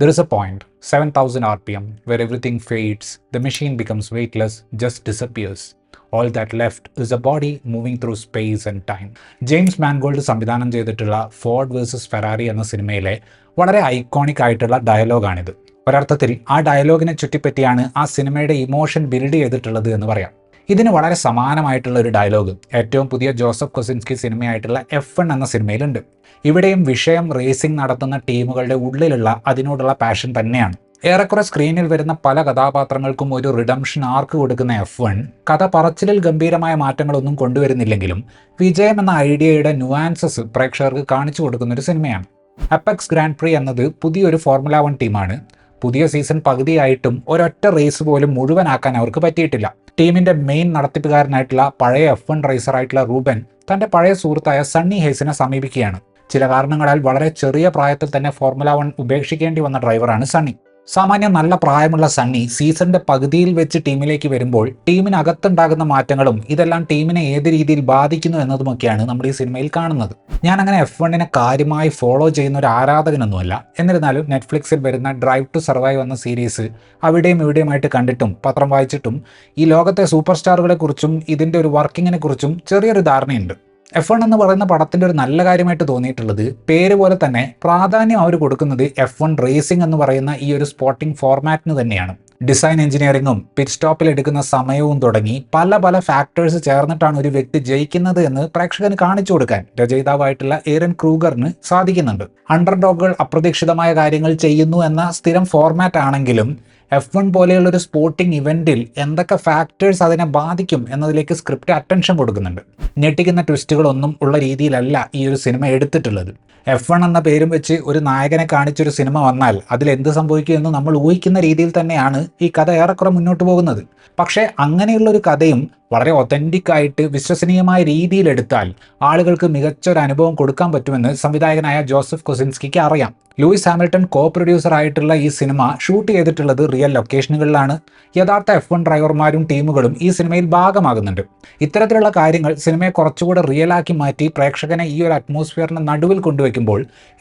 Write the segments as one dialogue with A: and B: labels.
A: There is a point, 7000 RPM, where everything fades, the machine becomes weightless, just disappears. All that left is a body moving through space and time. James Mangold സംവിധാനം ചെയ്തിട്ടുള്ള Ford versus Ferrari എന്ന സിനിമയിലെ വളരെ iconic ആയിട്ടുള്ള ഡയലോഗാണിത്. ഒരർത്ഥത്തിൽ ആ ഡയലോഗിനെ ചുറ്റിപ്പറ്റിയാണ് ആ സിനിമയുടെ ഇമോഷൻ ബിൽഡ് ചെയ്തിട്ടുള്ളത് എന്ന് പറയാം. ഇതിന് വളരെ സമാനമായിട്ടുള്ള ഒരു ഡയലോഗ് ഏറ്റവും പുതിയ ജോസഫ് കൊസിൻസ്കി സിനിമയായിട്ടുള്ള F1 എന്ന സിനിമയിലുണ്ട്. ഇവിടെയും വിഷയം റേസിംഗ് നടത്തുന്ന ടീമുകളുടെ ഉള്ളിലുള്ള അതിനോടുള്ള പാഷൻ തന്നെയാണ്. ഏറെക്കുറെ സ്ക്രീനിൽ വരുന്ന പല കഥാപാത്രങ്ങൾക്കും ഒരു റിഡംഷൻ ആർക്ക് കൊടുക്കുന്ന F1 കഥ പറച്ചിലിൽ ഗംഭീരമായ മാറ്റങ്ങളൊന്നും കൊണ്ടുവരുന്നില്ലെങ്കിലും വിജയം എന്ന ഐഡിയയുടെ ന്യൂആൻസസ് പ്രേക്ഷകർക്ക് കാണിച്ചു കൊടുക്കുന്ന ഒരു സിനിമയാണ്. അപ്പെക്സ് ഗ്രാൻഡ് പ്രി എന്നത് പുതിയൊരു ഫോർമുല 1 ടീമാണ്. പുതിയ സീസൺ പകുതിയായിട്ടും ഒരൊറ്റ റേസ് പോലും മുഴുവനാക്കാൻ അവർക്ക് പറ്റിയിട്ടില്ല. ടീമിന്റെ മെയിൻ നടത്തിപ്പുകാരനായിട്ടുള്ള പഴയ F1 റേസറായിട്ടുള്ള റൂബൻ തന്റെ പഴയ സുഹൃത്തായ സണ്ണി ഹേസിനെ സമീപിക്കുകയാണ്. ചില കാരണങ്ങളാൽ വളരെ ചെറിയ പ്രായത്തിൽ തന്നെ ഫോർമുല 1 ഉപേക്ഷിക്കേണ്ടി വന്ന ഡ്രൈവറാണ് സണ്ണി. സാമാന്യം നല്ല പ്രായമുള്ള സണ്ണി സീസണിന്റെ പകുതിയിൽ വെച്ച് ടീമിലേക്ക് വരുമ്പോൾ ടീമിനകത്തുണ്ടാകുന്ന മാറ്റങ്ങളും ഇതെല്ലാം ടീമിനെ ഏത് രീതിയിൽ ബാധിക്കുന്നു എന്നതുമൊക്കെയാണ് നമ്മൾ ഈ സിനിമയിൽ കാണുന്നത്. ഞാൻ അങ്ങനെ F1 കാര്യമായി ഫോളോ ചെയ്യുന്ന ഒരു ആരാധകനൊന്നുമല്ല. എന്നിരുന്നാലും നെറ്റ്ഫ്ലിക്സിൽ വരുന്ന ഡ്രൈവ് ടു സർവൈവ് എന്ന സീരീസ് അവിടെയും ഇവിടെയുമായിട്ട് കണ്ടിട്ടും പത്രം വായിച്ചിട്ടും ഈ ലോകത്തെ സൂപ്പർ സ്റ്റാറുകളെ കുറിച്ചും ഇതിന്റെ ഒരു വർക്കിങ്ങിനെ കുറിച്ചും ചെറിയൊരു ധാരണയുണ്ട്. F1 എന്ന് പറയുന്ന പടത്തിൻ്റെ ഒരു നല്ല കാര്യമായിട്ട് തോന്നിയിട്ടുള്ളത് പേര് പോലെ തന്നെ പ്രാധാന്യം അവർ കൊടുക്കുന്നത് F1 റേസിംഗ് എന്ന് പറയുന്ന ഈ ഒരു സ്പോർട്ടിംഗ് ഫോർമാറ്റിന് തന്നെയാണ്. ഡിസൈൻ എഞ്ചിനീയറിംഗും പിറ്റ് സ്റ്റോപ്പിൽ എടുക്കുന്ന സമയവും തുടങ്ങി പല പല ഫാക്ടേഴ്സ് ചേർന്നിട്ടാണ് ഒരു വ്യക്തി ജയിക്കുന്നത് എന്ന് പ്രേക്ഷകന് കാണിച്ചു കൊടുക്കാൻ രചയിതാവായിട്ടുള്ള ഏറൻ ക്രൂഗറിന് സാധിക്കുന്നുണ്ട്. അണ്ടർഡോഗുകൾ അപ്രതീക്ഷിതമായ കാര്യങ്ങൾ ചെയ്യുന്നു എന്ന സ്ഥിരം ഫോർമാറ്റ് ആണെങ്കിലും F1 പോലെയുള്ള ഒരു സ്പോർട്ടിംഗ് ഇവന്റിൽ എന്തൊക്കെ ഫാക്ടേഴ്സ് അതിനെ ബാധിക്കും എന്നതിലേക്ക് സ്ക്രിപ്റ്റ് അറ്റൻഷൻ കൊടുക്കുന്നുണ്ട്. ഞെട്ടിക്കുന്ന ട്വിസ്റ്റുകളൊന്നും ഉള്ള രീതിയിലല്ല ഈ ഒരു സിനിമ എടുത്തിട്ടുള്ളത്. F1 എന്ന പേരും വെച്ച് ഒരു നായകനെ കാണിച്ചൊരു സിനിമ വന്നാൽ അതിൽ എന്ത് സംഭവിക്കുമെന്ന് നമ്മൾ ഊഹിക്കുന്ന രീതിയിൽ തന്നെയാണ് ഈ കഥ ഏറെക്കുറെ മുന്നോട്ട് പോകുന്നത്. പക്ഷേ അങ്ങനെയുള്ളൊരു കഥയും വളരെ ഒതന്റിക് ആയിട്ട് വിശ്വസനീയമായ രീതിയിൽ എടുത്താൽ ആളുകൾക്ക് മികച്ചൊരു അനുഭവം കൊടുക്കാൻ പറ്റുമെന്ന് സംവിധായകനായ ജോസഫ് കൊസിൻസ്കിക്ക് അറിയാം. ലൂയിസ് ഹാമിൽട്ടൺ കോ പ്രൊഡ്യൂസർ ആയിട്ടുള്ള ഈ സിനിമ ഷൂട്ട് ചെയ്തിട്ടുള്ളത് റിയൽ ലൊക്കേഷനുകളിലാണ്. യഥാർത്ഥ F1 ഡ്രൈവർമാരും ടീമുകളും ഈ സിനിമയിൽ ഭാഗമാകുന്നുണ്ട്. ഇത്തരത്തിലുള്ള കാര്യങ്ങൾ സിനിമയെ കുറച്ചുകൂടെ റിയലാക്കി മാറ്റി പ്രേക്ഷകനെ ഈ ഒരു അറ്റ്മോസ്ഫിയറിന് നടുവിൽ കൊണ്ടുവയ്ക്കുമ്പോൾ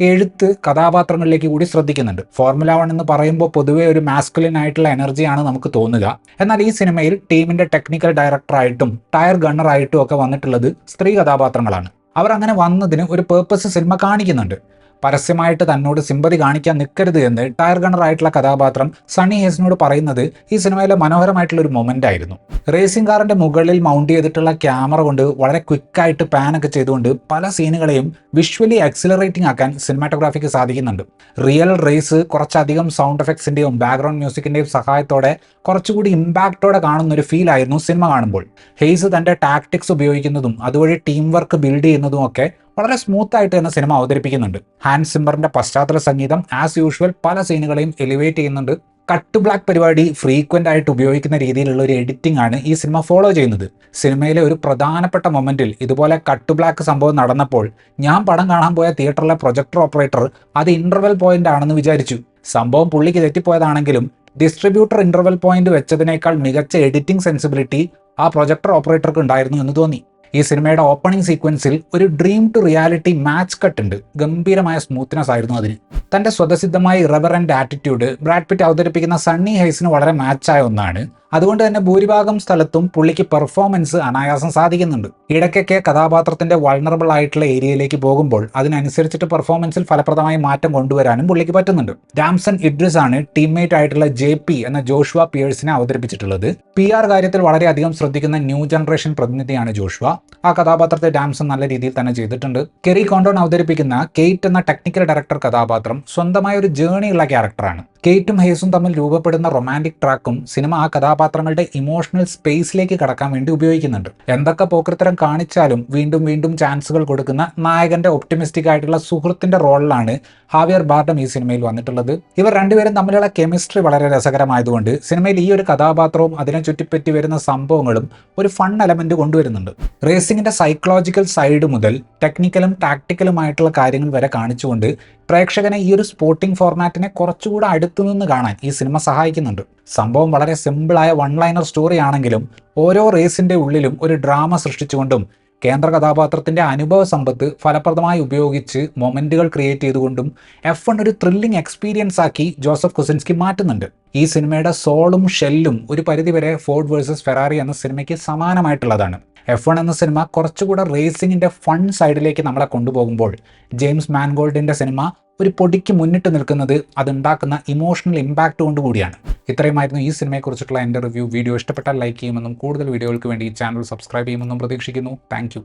A: എഴുത്ത് കഥാപാത്രങ്ങളിലേക്ക് കൂടി ശ്രദ്ധിക്കുന്നുണ്ട്. ഫോർമുല 1 എന്ന് പറയുമ്പോൾ പൊതുവെ ഒരു മാസ്കുലിൻ ആയിട്ടുള്ള എനർജിയാണ് നമുക്ക് തോന്നുക. എന്നാൽ ഈ സിനിമയിൽ ടീമിന്റെ ടെക്നിക്കൽ ഡയറക്ടറായിട്ടും ടയർ ഗണ്ണറായിട്ടും ഒക്കെ വന്നിട്ടുള്ളത് സ്ത്രീ കഥാപാത്രങ്ങളാണ്. അവർ അങ്ങനെ വന്നതിന് ഒരു പേർപ്പസ് സിനിമ കാണിക്കുന്നുണ്ട്. പരസ്യമായിട്ട് തന്നോട് സിമ്പതി കാണിക്കാൻ നിൽക്കരുത് എന്ന് ടയർ ഗണ്ണറായിട്ടുള്ള കഥാപാത്രം സണ്ണി ഹേസിനോട് പറയുന്നത് ഈ സിനിമയിലെ മനോഹരമായിട്ടുള്ള ഒരു മൊമെന്റ് ആയിരുന്നു. റേസിംഗ് കാറിന്റെ മുകളിൽ മൗണ്ട് ചെയ്തിട്ടുള്ള ക്യാമറ കൊണ്ട് വളരെ ക്വിക്കായിട്ട് പാനൊക്കെ ചെയ്തുകൊണ്ട് പല സീനുകളെയും വിഷ്വലി എക്സിലറേറ്റിംഗ് ആക്കാൻ സിനിമാറ്റോഗ്രാഫിക്ക് സാധിക്കുന്നുണ്ട്. റിയൽ റേസ് കുറച്ചധികം സൗണ്ട് എഫക്ട്സിന്റെയും ബാക്ക്ഗ്രൗണ്ട് മ്യൂസിക്കിന്റെയും സഹായത്തോടെ കുറച്ചുകൂടി ഇമ്പാക്റ്റോടെ കാണുന്ന ഒരു ഫീൽ ആയിരുന്നു സിനിമ കാണുമ്പോൾ. ഹെയ്സ് തന്റെ ടാക്ടിക്സ് ഉപയോഗിക്കുന്നതും അതുവഴി ടീം വർക്ക് ബിൽഡ് ചെയ്യുന്നതും ഒക്കെ വളരെ സ്മൂത്ത് ആയിട്ട് തന്നെ സിനിമ അവതരിപ്പിക്കുന്നുണ്ട്. ഹാൻസ് സിമ്മറിന്റെ പശ്ചാത്തല സംഗീതം ആസ് യൂഷ്വൽ പല സീനുകളെയും എലിവേറ്റ് ചെയ്യുന്നുണ്ട്. കട്ട് ബ്ലാക്ക് പരിപാടി ഫ്രീക്വന്റ് ആയിട്ട് ഉപയോഗിക്കുന്ന രീതിയിലുള്ള ഒരു എഡിറ്റിംഗ് ആണ് ഈ സിനിമ ഫോളോ ചെയ്യുന്നത്. സിനിമയിലെ ഒരു പ്രധാനപ്പെട്ട മൊമെന്റിൽ ഇതുപോലെ കട്ട് ബ്ലാക്ക് സംഭവം നടന്നപ്പോൾ ഞാൻ പടം കാണാൻ പോയ തിയേറ്ററിലെ പ്രൊജക്ടർ ഓപ്പറേറ്റർ അത് ഇന്റർവെൽ പോയിന്റ് ആണെന്ന് വിചാരിച്ചു. സംഭവം പുള്ളിക്ക് തെറ്റിപ്പോയതാണെങ്കിലും ഡിസ്ട്രിബ്യൂട്ടർ ഇന്റർവെൽ പോയിന്റ് വെച്ചതിനേക്കാൾ മികച്ച എഡിറ്റിംഗ് സെൻസിബിലിറ്റി ആ പ്രൊജക്ടർ ഓപ്പറേറ്റർക്ക് ഉണ്ടായിരുന്നു എന്ന് തോന്നി. ഈ സിനിമയുടെ ഓപ്പണിംഗ് സീക്വൻസിൽ ഒരു dream to reality match cut ഉണ്ട്. ഗംഭീരമായ സ്മൂത്ത്നെസ് ആയിരുന്നു അതിന്. തന്റെ സ്വതസിദ്ധമായ ഇറവറന്റ് ആറ്റിറ്റ്യൂഡ് ബ്രാഡ് പിറ്റ് അവതരിപ്പിക്കുന്ന സണ്ണി ഹേസിന് വളരെ മാച്ചായ ഒന്നാണ്. അതുകൊണ്ട് തന്നെ ഭൂരിഭാഗം സ്ഥലത്തും പുള്ളിക്ക് പെർഫോമൻസ് അനായാസം സാധിക്കുന്നുണ്ട്. ഇടയ്ക്കൊക്കെ കഥാപാത്രത്തിന്റെ വൾണറബിൾ ആയിട്ടുള്ള ഏരിയയിലേക്ക് പോകുമ്പോൾ അതിനനുസരിച്ചിട്ട് പെർഫോമൻസിൽ ഫലപ്രദമായി മാറ്റം കൊണ്ടുവരാനും പുള്ളിക്ക് പറ്റുന്നുണ്ട്. രാംസൺ ഇഡ്രിസ് ആണ് ടീംമേറ്റ് ആയിട്ടുള്ള JP എന്ന ജോഷുവ പിയേഴ്സിനെ അവതരിപ്പിച്ചിട്ടുള്ളത്. PR കാര്യത്തിൽ വളരെയധികം ശ്രദ്ധിക്കുന്ന ന്യൂ ജനറേഷൻ പ്രതിനിധിയാണ് ജോഷുവ. ആ കഥാപാത്രത്തെ രാംസൺ നല്ല രീതിയിൽ തന്നെ ചെയ്തിട്ടുണ്ട്. കെറി കോണ്ടോൺ അവതരിപ്പിക്കുന്ന കെയ്റ്റ് എന്ന ടെക്നിക്കൽ ഡയറക്ടർ കഥാപാത്രം സ്വന്തമായ ഒരു ജേണിയുള്ള ക്യാരക്ടറാണ്. കെയ്റ്റും ഹേസും തമ്മിൽ രൂപപ്പെടുന്ന റൊമാൻറ്റിക് ട്രാക്കും സിനിമ ആ കഥാപാത്രങ്ങളുടെ ഇമോഷണൽ സ്പേസിലേക്ക് കടക്കാൻ വേണ്ടി ഉപയോഗിക്കുന്നുണ്ട്. എന്തൊക്കെ പോക്രിത്തരം കാണിച്ചാലും വീണ്ടും വീണ്ടും ചാൻസുകൾ കൊടുക്കുന്ന നായകന്റെ ഒപ്റ്റിമിസ്റ്റിക് ആയിട്ടുള്ള സുഹൃത്തിന്റെ റോളിലാണ് ഹാവിയർ ബാർഡം ഈ സിനിമയിൽ വന്നിട്ടുള്ളത്. ഇവർ രണ്ടുപേരും തമ്മിലുള്ള കെമിസ്ട്രി വളരെ രസകരമായതുകൊണ്ട് സിനിമയിൽ ഈ ഒരു കഥാപാത്രവും അതിനെ ചുറ്റിപ്പറ്റി വരുന്ന സംഭവങ്ങളും ഒരു ഫൺ എലമെന്റ് കൊണ്ടുവരുന്നുണ്ട്. റേസിംഗിന്റെ സൈക്കോളജിക്കൽ സൈഡ് മുതൽ ടെക്നിക്കലും ടാക്ടിക്കലുമായിട്ടുള്ള കാര്യങ്ങൾ വരെ കാണിച്ചുകൊണ്ട് പ്രേക്ഷകനെ ഈ ഒരു സ്പോർട്ടിംഗ് ഫോർമാറ്റിനെ കുറച്ചുകൂടെ അടുത്തുനിന്ന് കാണാൻ ഈ സിനിമ സഹായിക്കുന്നുണ്ട്. സംഭവം വളരെ സിമ്പിളായ വൺ ലൈനർ സ്റ്റോറി ആണെങ്കിലും ഓരോ റേസിന്റെ ഉള്ളിലും ഒരു ഡ്രാമ സൃഷ്ടിച്ചുകൊണ്ടും കേന്ദ്ര കഥാപാത്രത്തിൻ്റെ അനുഭവ സമ്പത്ത് ഫലപ്രദമായി ഉപയോഗിച്ച് മൊമെൻറ്റുകൾ ക്രിയേറ്റ് ചെയ്തുകൊണ്ടും F1 ഒരു ത്രില്ലിംഗ് എക്സ്പീരിയൻസ് ആക്കി ജോസഫ് കൊസിൻസ്കി മാറ്റുന്നുണ്ട്. ഈ സിനിമയുടെ സോളും ഷെല്ലും ഒരു പരിധിവരെ ഫോർഡ് വേഴ്സസ് ഫെറാറി എന്ന സിനിമയ്ക്ക് സമാനമായിട്ടുള്ളതാണ്. F1 എന്ന സിനിമ കുറച്ചുകൂടെ റേസിങ്ങിൻ്റെ ഫൺ സൈഡിലേക്ക് നമ്മളെ കൊണ്ടുപോകുമ്പോൾ ജെയിംസ് മാൻഗോൾഡിൻ്റെ സിനിമ ഒരു പൊടിക്ക് മുന്നിട്ട് നിൽക്കുന്നത് അതുണ്ടാക്കുന്ന ഇമോഷണൽ ഇമ്പാക്റ്റ് കൊണ്ടുകൂടിയാണ്. ഇത്രയുമായിരുന്നു ഈ സിനിമയെക്കുറിച്ചിട്ടുള്ള എൻ്റെ റിവ്യൂ. വീഡിയോ ഇഷ്ടപ്പെട്ടാൽ ലൈക്ക് ചെയ്യുമെന്നും കൂടുതൽ വീഡിയോകൾക്ക് വേണ്ടി ഈ ചാനൽ സബ്സ്ക്രൈബ് ചെയ്യുമെന്നും പ്രതീക്ഷിക്കുന്നു. താങ്ക്